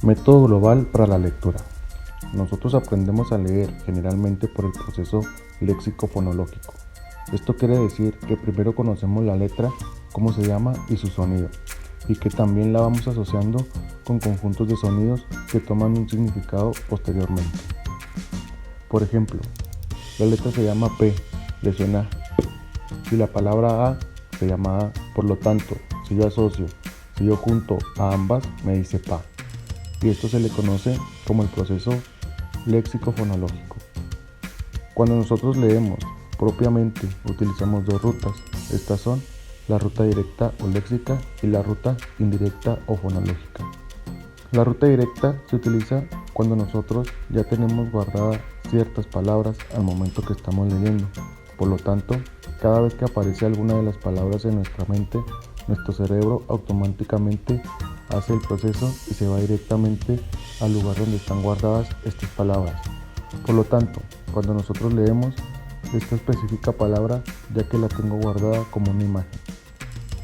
Método global para la lectura. Nosotros aprendemos a leer generalmente por el proceso léxico-fonológico. Esto quiere decir que primero conocemos la letra, cómo se llama y su sonido, y que también la vamos asociando con conjuntos de sonidos que toman un significado posteriormente. Por ejemplo, la letra se llama P, le suena y la palabra A se llama A, por lo tanto, si yo junto a ambas, me dice PA. Y esto se le conoce como el proceso léxico-fonológico. Cuando nosotros leemos propiamente, utilizamos dos rutas. Estas son la ruta directa o léxica y la ruta indirecta o fonológica. La ruta directa se utiliza cuando nosotros ya tenemos guardadas ciertas palabras al momento que estamos leyendo. Por lo tanto, cada vez que aparece alguna de las palabras en nuestra mente, nuestro cerebro automáticamente hace el proceso y se va directamente al lugar donde están guardadas estas palabras. Por lo tanto, cuando nosotros leemos esta específica palabra, ya que la tengo guardada como una imagen.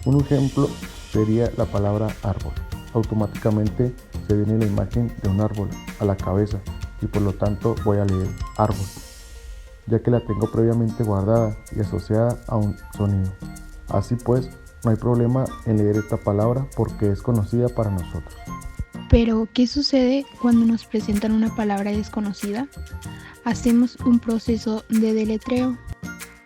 Un ejemplo sería la palabra árbol. Automáticamente se viene la imagen de un árbol a la cabeza y por lo tanto voy a leer árbol, ya que la tengo previamente guardada y asociada a un sonido. Así pues, no hay problema en leer esta palabra porque es conocida para nosotros. Pero, ¿qué sucede cuando nos presentan una palabra desconocida? Hacemos un proceso de deletreo.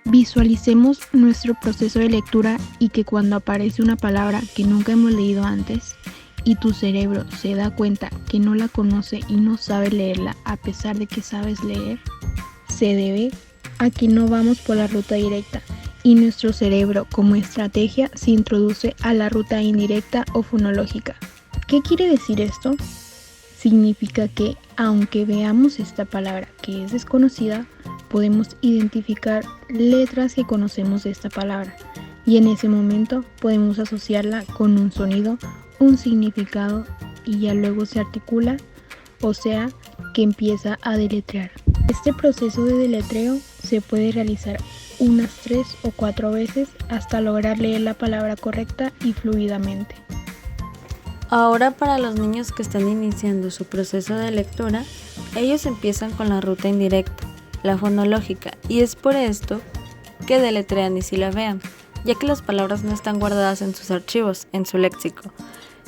Visualicemos nuestro proceso de lectura y que cuando aparece una palabra que nunca hemos leído antes y tu cerebro se da cuenta que no la conoce y no sabe leerla a pesar de que sabes leer, se debe a que no vamos por la ruta directa y nuestro cerebro como estrategia se introduce a la ruta indirecta o fonológica. ¿Qué quiere decir esto? Significa que aunque veamos esta palabra que es desconocida, podemos identificar letras que conocemos de esta palabra y en ese momento podemos asociarla con un sonido, un significado y ya luego se articula, o sea, que empieza a deletrear. Este proceso de deletreo se puede realizar unas 3 o 4 veces hasta lograr leer la palabra correcta y fluidamente. Ahora para los niños que están iniciando su proceso de lectura, ellos empiezan con la ruta indirecta, la fonológica, y es por esto que deletrean y silabean, ya que las palabras no están guardadas en sus archivos, en su léxico,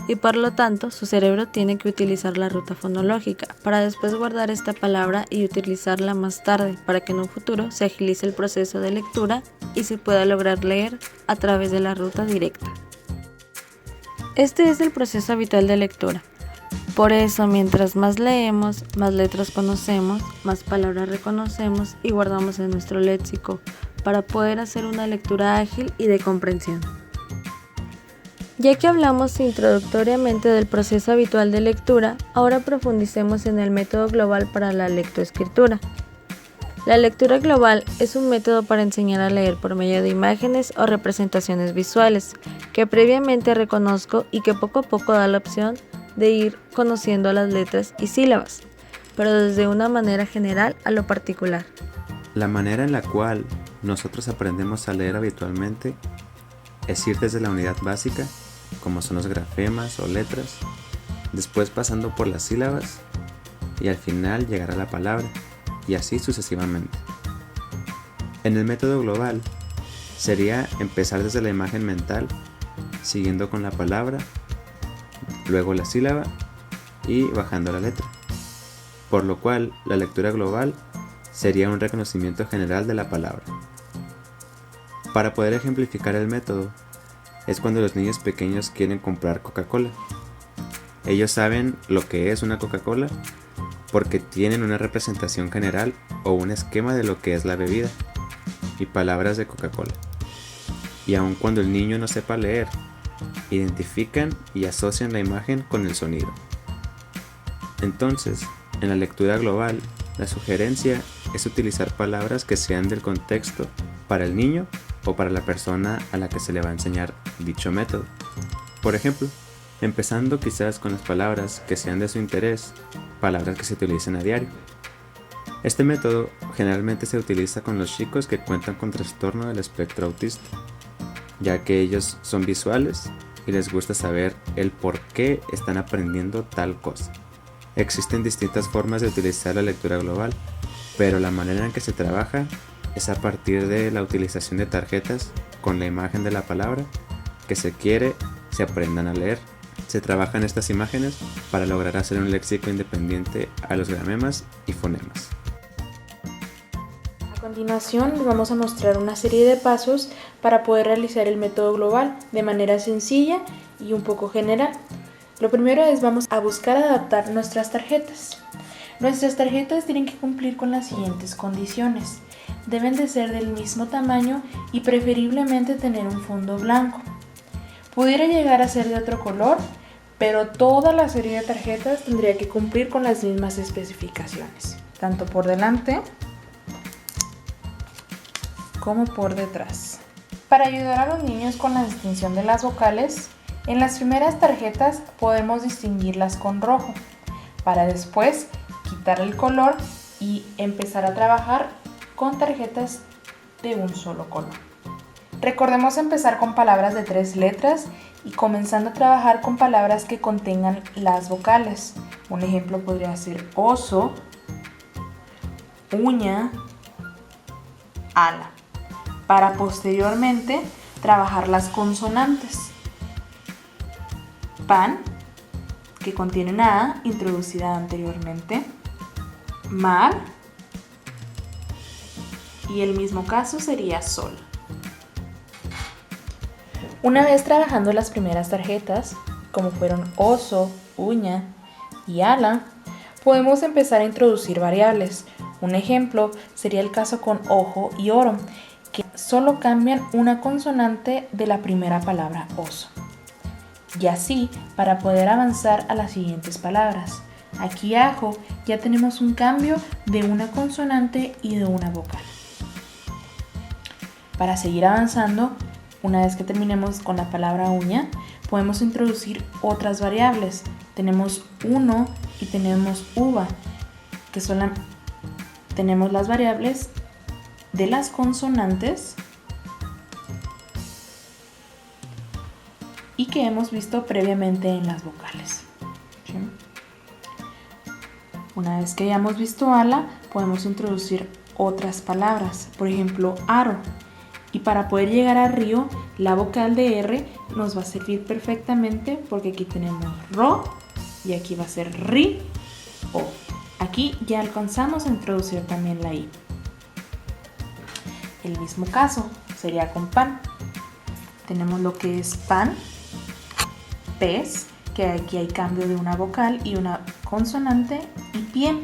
y por lo tanto su cerebro tiene que utilizar la ruta fonológica para después guardar esta palabra y utilizarla más tarde para que en un futuro se agilice el proceso de lectura y se pueda lograr leer a través de la ruta directa. Este es el proceso habitual de lectura. Por eso, mientras más leemos, más letras conocemos, más palabras reconocemos y guardamos en nuestro léxico para poder hacer una lectura ágil y de comprensión. Ya que hablamos introductoriamente del proceso habitual de lectura, ahora profundicemos en el método global para la lectoescritura. La lectura global es un método para enseñar a leer por medio de imágenes o representaciones visuales que previamente reconozco y que poco a poco da la opción de ir conociendo las letras y sílabas, pero desde una manera general a lo particular. La manera en la cual nosotros aprendemos a leer habitualmente es ir desde la unidad básica, como son los grafemas o letras, después pasando por las sílabas y al final llegar a la palabra, y así sucesivamente. En el método global sería empezar desde la imagen mental, siguiendo con la palabra, luego la sílaba y bajando la letra, por lo cual la lectura global sería un reconocimiento general de la palabra. Para poder ejemplificar el método, es cuando los niños pequeños quieren comprar Coca-Cola. Ellos saben lo que es una Coca-Cola porque tienen una representación general o un esquema de lo que es la bebida y palabras de Coca-Cola. Y aun cuando el niño no sepa leer, identifican y asocian la imagen con el sonido. Entonces, en la lectura global, la sugerencia es utilizar palabras que sean del contexto para el niño o para la persona a la que se le va a enseñar dicho método. Por ejemplo, empezando quizás con las palabras que sean de su interés, palabras que se utilicen a diario. Este método generalmente se utiliza con los chicos que cuentan con trastorno del espectro autista, ya que ellos son visuales y les gusta saber el por qué están aprendiendo tal cosa. Existen distintas formas de utilizar la lectura global, pero la manera en que se trabaja es a partir de la utilización de tarjetas con la imagen de la palabra que se quiere se aprendan a leer. Se trabajan estas imágenes para lograr hacer un léxico independiente a los gramemas y fonemas. A continuación les vamos a mostrar una serie de pasos para poder realizar el método global de manera sencilla y un poco general. Lo primero es vamos a buscar adaptar nuestras tarjetas. Nuestras tarjetas tienen que cumplir con las siguientes condiciones. Deben de ser del mismo tamaño y preferiblemente tener un fondo blanco. Pudiera llegar a ser de otro color, pero toda la serie de tarjetas tendría que cumplir con las mismas especificaciones, tanto por delante como por detrás. Para ayudar a los niños con la distinción de las vocales, en las primeras tarjetas podemos distinguirlas con rojo, para después quitar el color y empezar a trabajar con tarjetas de un solo color. Recordemos empezar con palabras de 3 letras y comenzando a trabajar con palabras que contengan las vocales. Un ejemplo podría ser oso, uña, ala, para posteriormente trabajar las consonantes. Pan, que contiene una A introducida anteriormente, mar, y el mismo caso sería sol. Una vez trabajando las primeras tarjetas, como fueron oso, uña y ala, podemos empezar a introducir variables. Un ejemplo sería el caso con ojo y oro, que solo cambian una consonante de la primera palabra oso. Y así para poder avanzar a las siguientes palabras. Aquí ajo ya tenemos un cambio de una consonante y de una vocal. Para seguir avanzando, una vez que terminemos con la palabra uña, podemos introducir otras variables. Tenemos uno y tenemos uva, que tenemos las variables de las consonantes y que hemos visto previamente en las vocales. ¿Sí? Una vez que hayamos visto ala, podemos introducir otras palabras, por ejemplo, aro. Y para poder llegar a río, la vocal de R nos va a servir perfectamente porque aquí tenemos ro y aquí va a ser ri, o. Aquí ya alcanzamos a introducir también la I. El mismo caso sería con pan. Tenemos lo que es pan, pez, que aquí hay cambio de una vocal y una consonante, y pie,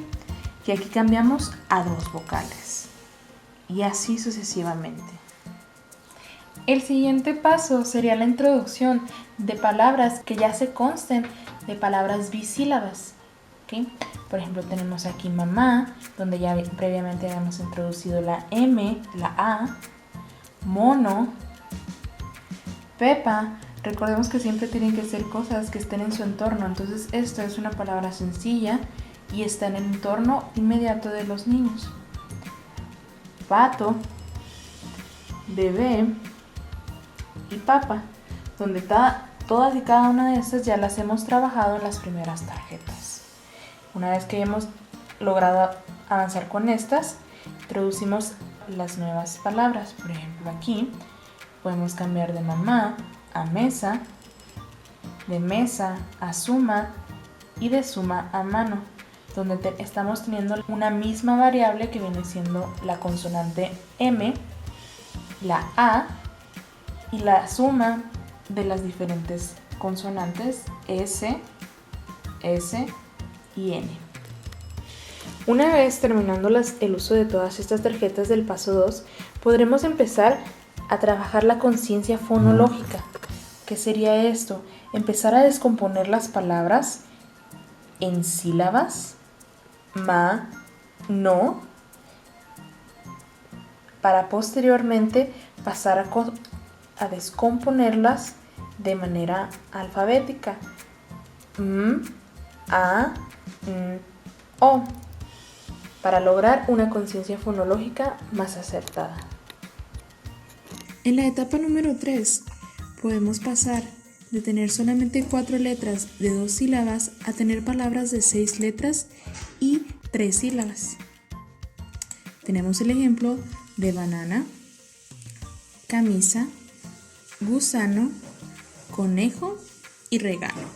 que aquí cambiamos a 2 vocales. Y así sucesivamente. El siguiente paso sería la introducción de palabras que ya se consten de palabras bisílabas. ¿Okay? Por ejemplo, tenemos aquí mamá, donde ya previamente habíamos introducido la M, la A, mono, Pepa. Recordemos que siempre tienen que ser cosas que estén en su entorno, entonces esto es una palabra sencilla y está en el entorno inmediato de los niños. Pato, bebé y papa, donde todas y cada una de estas ya las hemos trabajado en las primeras tarjetas. Una vez que hemos logrado avanzar con estas, introducimos las nuevas palabras. Por ejemplo, aquí podemos cambiar de mamá a mesa, de mesa a suma y de suma a mano, donde estamos teniendo una misma variable que viene siendo la consonante M, la A y la suma de las diferentes consonantes S, S y N. Una vez terminando el uso de todas estas tarjetas del paso 2, podremos empezar a trabajar la conciencia fonológica. ¿Qué sería esto? Empezar a descomponer las palabras en sílabas, ma, no, para posteriormente pasar a descomponerlas de manera alfabética. A, o, para lograr una conciencia fonológica más acertada. En la etapa número 3 podemos pasar de tener solamente 4 letras de 2 sílabas a tener palabras de 6 letras y 3 sílabas. Tenemos el ejemplo de banana, camisa, gusano, conejo y regalo.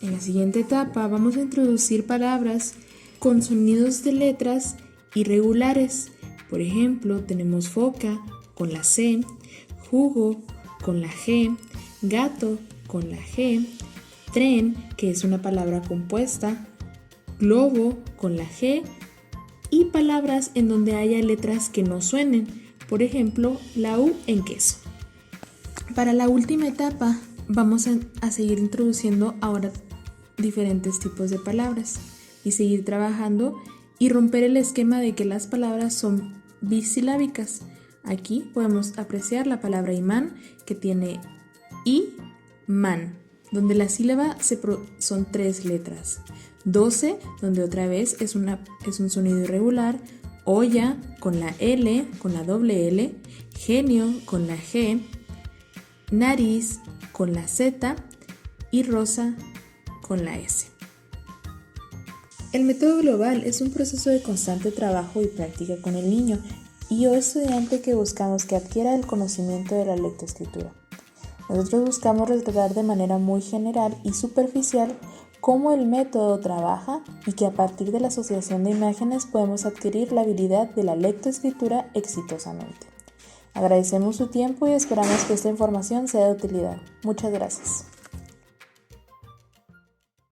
En la siguiente etapa vamos a introducir palabras con sonidos de letras irregulares. Por ejemplo, tenemos foca con la C, jugo con la G, gato con la G, tren, que es una palabra compuesta, globo con la G y palabras en donde haya letras que no suenen. Por ejemplo, la U en queso. Para la última etapa vamos a seguir introduciendo ahora diferentes tipos de palabras y seguir trabajando y romper el esquema de que las palabras son bisilábicas. Aquí podemos apreciar la palabra imán, que tiene I, man, donde la sílaba son 3 letras. 12, donde otra vez es un sonido irregular. Olla con la L, con la doble L. Genio con la G. Nariz con la Z. Y rosa con la S. El método global es un proceso de constante trabajo y práctica con el niño y o estudiante que buscamos que adquiera el conocimiento de la lectoescritura. Nosotros buscamos retratar de manera muy general y superficial cómo el método trabaja y que a partir de la asociación de imágenes podemos adquirir la habilidad de la lectoescritura exitosamente. Agradecemos su tiempo y esperamos que esta información sea de utilidad. Muchas gracias.